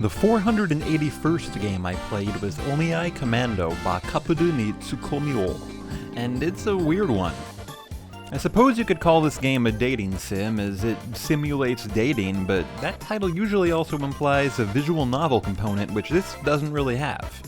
The 481st game I played was Omiai Commando Bakkopuru ni Tsukkomi, and it's a weird one. I suppose you could call this game a dating sim, as it simulates dating, but that title usually also implies a visual novel component, which this doesn't really have.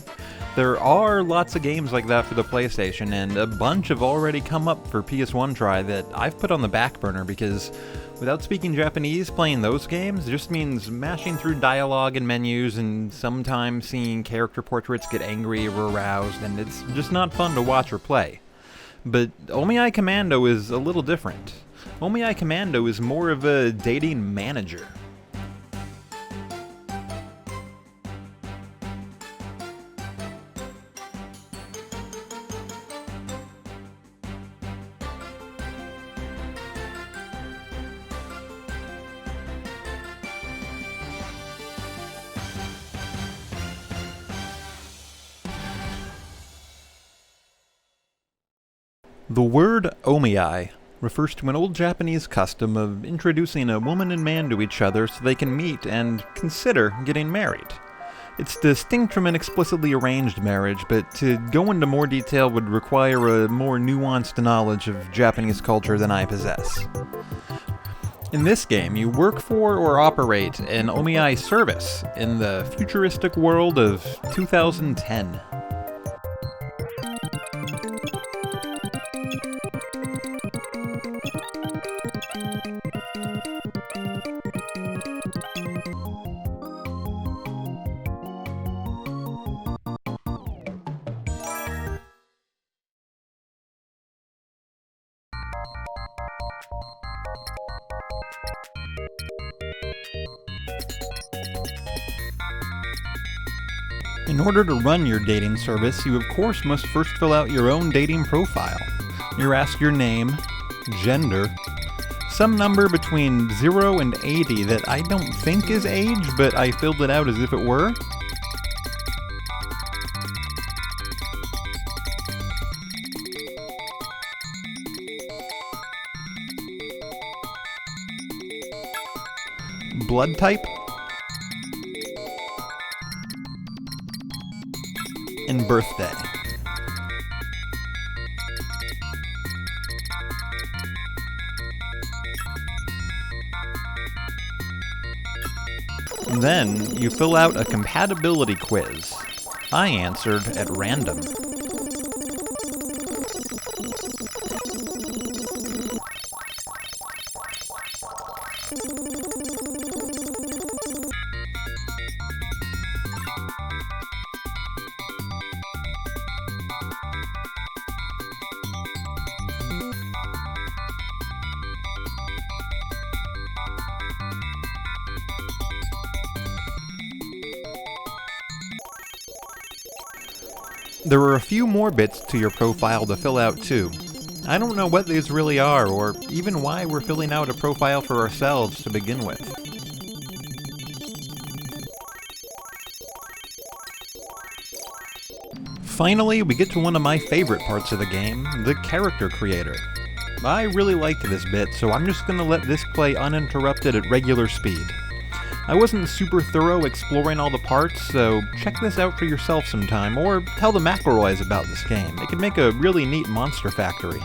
There are lots of games like that for the PlayStation, and a bunch have already come up for PS1 try that I've put on the back burner because without speaking Japanese, playing those games just means mashing through dialogue and menus and sometimes seeing character portraits get angry or aroused, and it's just not fun to watch or play. But Omiai Commando is a little different. Omiai Commando is more of a dating manager. The word Omiai refers to an old Japanese custom of introducing a woman and man to each other so they can meet and consider getting married. It's distinct from an explicitly arranged marriage, but to go into more detail would require a more nuanced knowledge of Japanese culture than I possess. In this game, you work for or operate an Omiai service in the futuristic world of 2010. In order to run your dating service, you of course must first fill out your own dating profile. You're asked your name, gender, some number between 0 and 80 that I don't think is age, but I filled it out as if it were. Blood type, and birthday. Then you fill out a compatibility quiz. I answered at random. There are a few more bits to your profile to fill out too. I don't know what these really are, or even why we're filling out a profile for ourselves to begin with. Finally, we get to one of my favorite parts of the game, the character creator. I really liked this bit, so I'm just gonna let this play uninterrupted at regular speed. I wasn't super thorough exploring all the parts, so check this out for yourself sometime, or tell the McElroys about this game. It could make a really neat monster factory.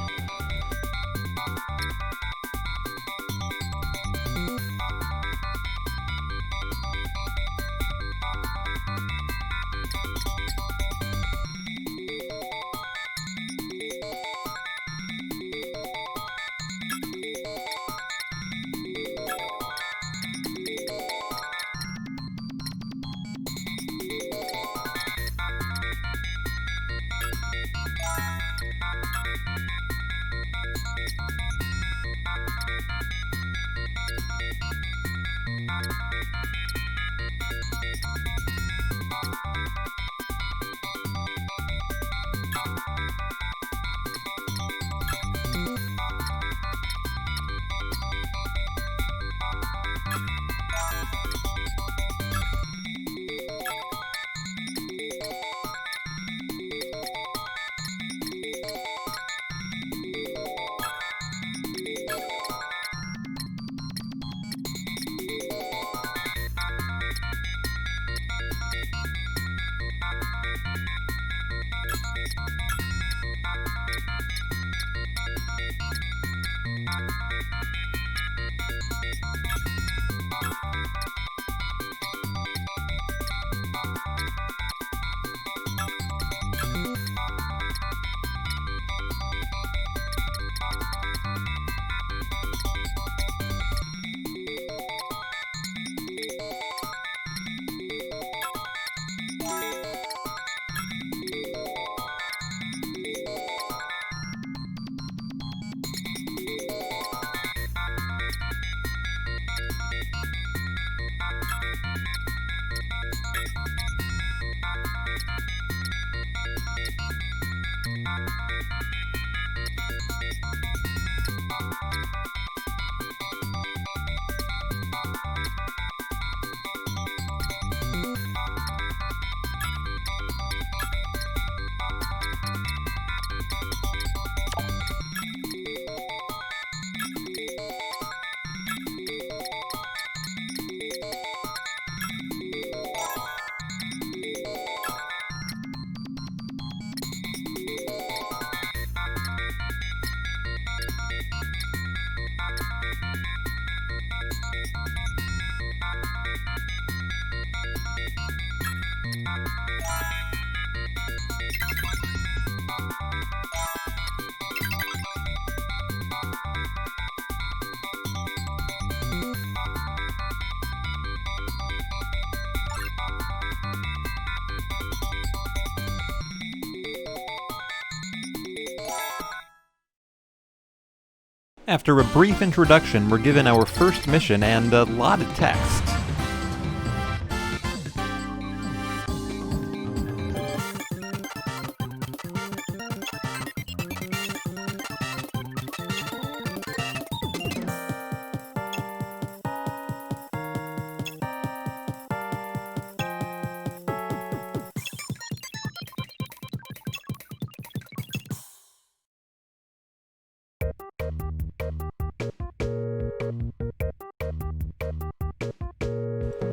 After a brief introduction, we're given our first mission and a lot of text.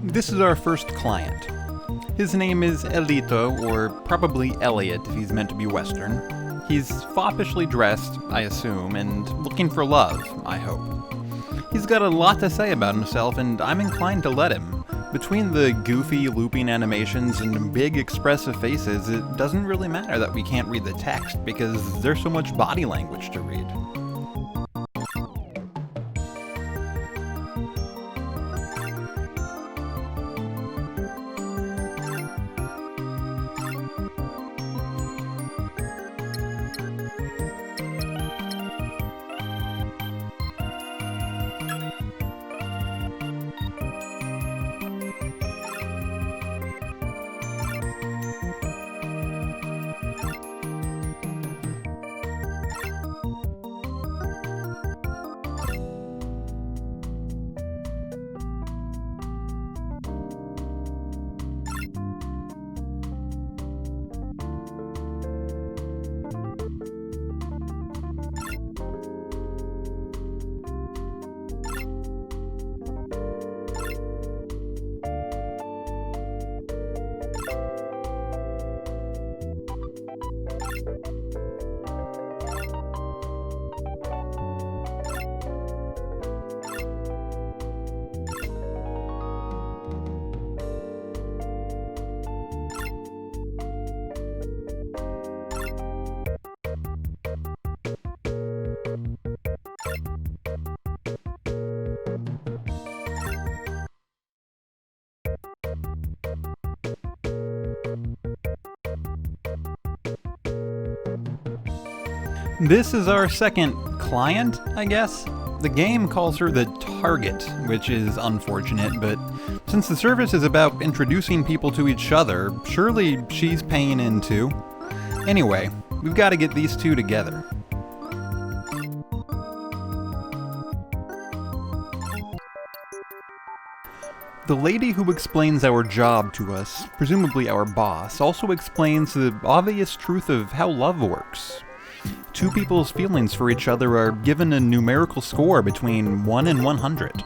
This is our first client. His name is Elito, or probably Elliot if he's meant to be Western. He's foppishly dressed, I assume, and looking for love, I hope. He's got a lot to say about himself, and I'm inclined to let him. Between the goofy, looping animations and big expressive faces, it doesn't really matter that we can't read the text, because there's so much body language to read. This is our second client, I guess? The game calls her the target, which is unfortunate, but since the service is about introducing people to each other, surely she's paying in too. Anyway, we've got to get these two together. The lady who explains our job to us, presumably our boss, also explains the obvious truth of how love works. Two people's feelings for each other are given a numerical score between 1 and 100.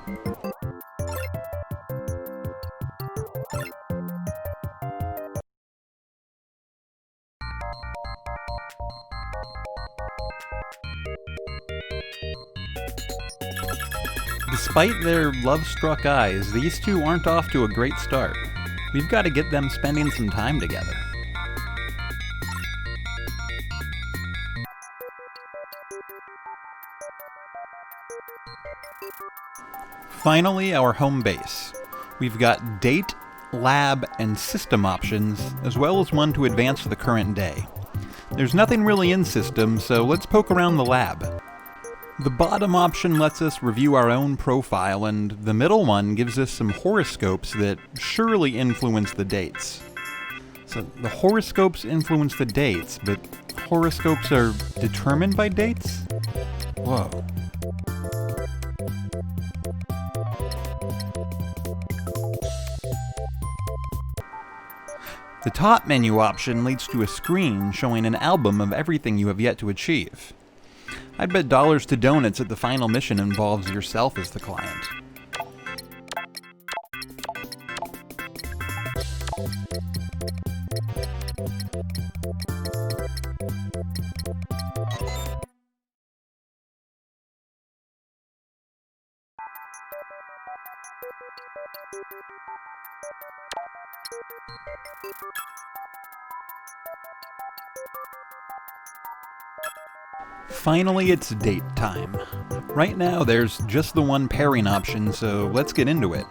Despite their love-struck eyes, these two aren't off to a great start. We've got to get them spending some time together. Finally, our home base. We've got date, lab, and system options, as well as one to advance to the current day. There's nothing really in system, so let's poke around the lab. The bottom option lets us review our own profile, and the middle one gives us some horoscopes that surely influence the dates. So the horoscopes influence the dates, but horoscopes are determined by dates? Whoa. The top menu option leads to a screen showing an album of everything you have yet to achieve. I'd bet dollars to donuts that the final mission involves yourself as the client. Finally, it's date time. Right now, there's just the one pairing option, so let's get into it.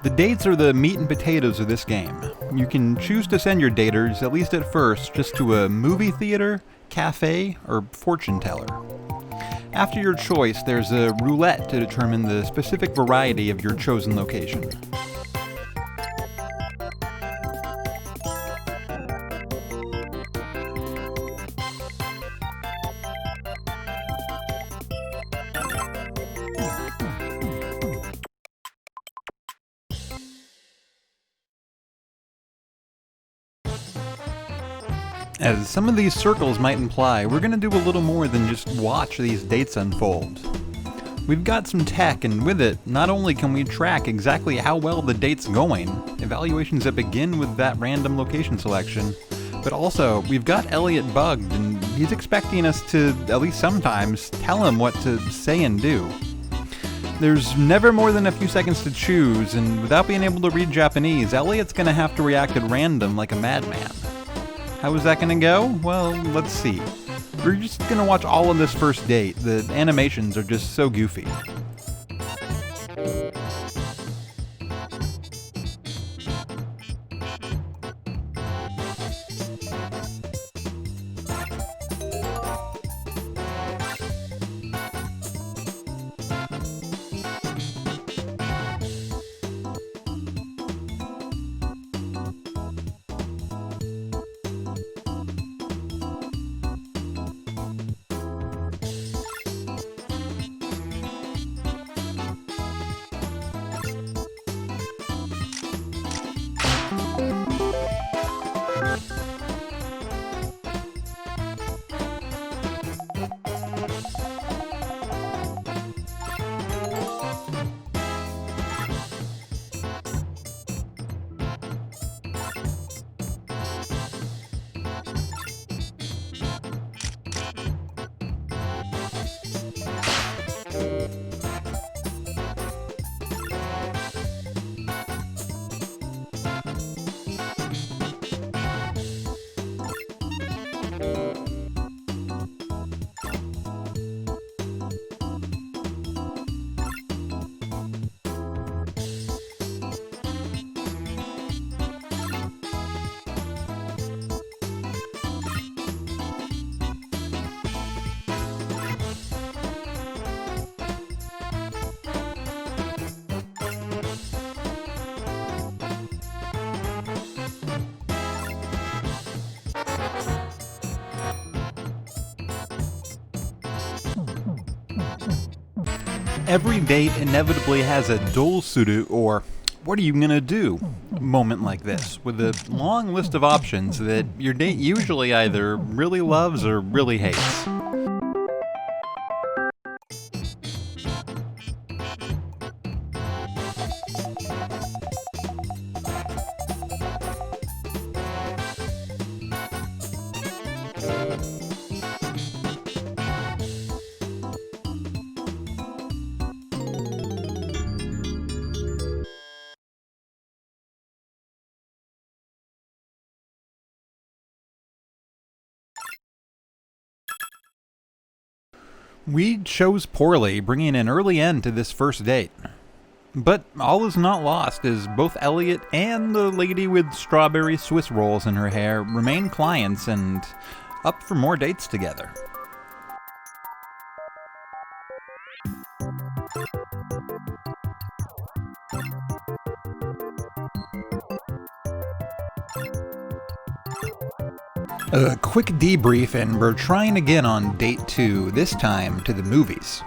The dates are the meat and potatoes of this game. You can choose to send your daters, at least at first, just to a movie theater, cafe, or fortune teller. After your choice, there's a roulette to determine the specific variety of your chosen location. As some of these circles might imply, we're going to do a little more than just watch these dates unfold. We've got some tech, and with it, not only can we track exactly how well the date's going, evaluations that begin with that random location selection, but also, we've got Elliot bugged, and he's expecting us to, at least sometimes, tell him what to say and do. There's never more than a few seconds to choose, and without being able to read Japanese, Elliot's going to have to react at random like a madman. How is that gonna go? Well, let's see. We're just gonna watch all of this first date. The animations are just so goofy. Every date inevitably has a dousuru, or what are you gonna do moment like this, with a long list of options that your date usually either really loves or really hates. We chose poorly, bringing an early end to this first date. But all is not lost, as both Elliot and the lady with strawberry Swiss rolls in her hair remain clients and up for more dates together. A quick debrief, and we're trying again on date 2, this time to the movies.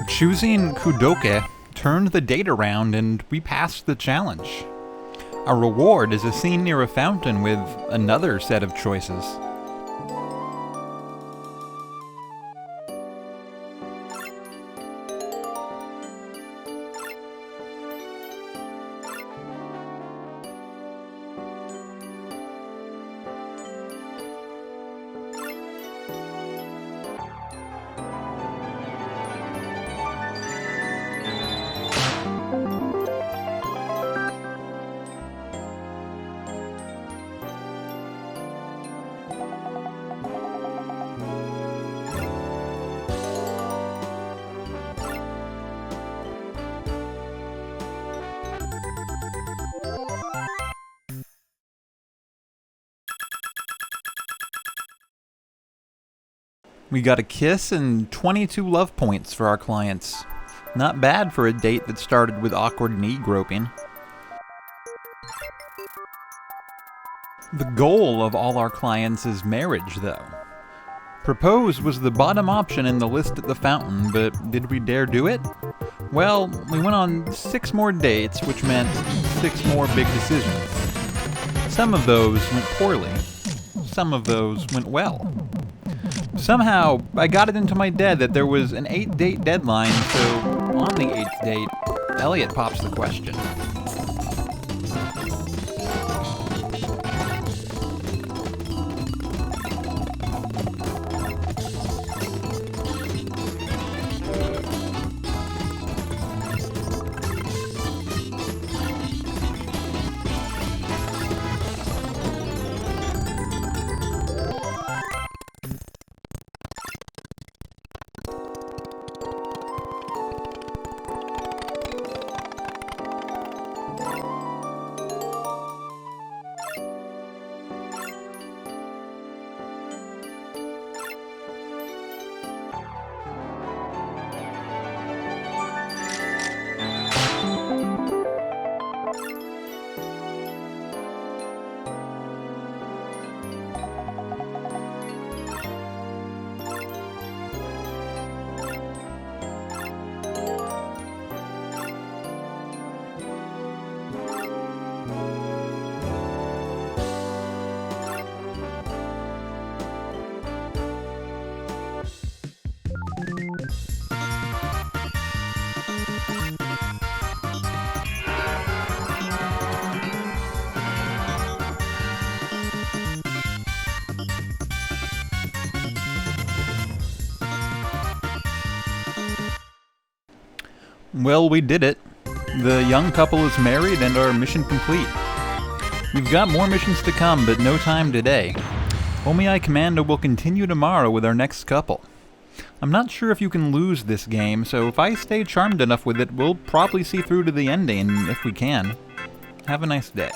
Choosing Kudoke turned the date around and we passed the challenge. Our reward is a scene near a fountain with another set of choices. We got a kiss and 22 love points for our clients. Not bad for a date that started with awkward knee groping. The goal of all our clients is marriage, though. Propose was the bottom option in the list at the fountain, but did we dare do it? Well, we went on 6 more dates, which meant 6 more big decisions. Some of those went poorly. Some of those went well. Somehow, I got it into my head that there was an 8-date deadline, so on the 8th date, Elliot pops the question. Well, we did it. The young couple is married and our mission complete. We've got more missions to come, but no time today. Omiai Commando will continue tomorrow with our next couple. I'm not sure if you can lose this game, so if I stay charmed enough with it, we'll probably see through to the ending, if we can. Have a nice day.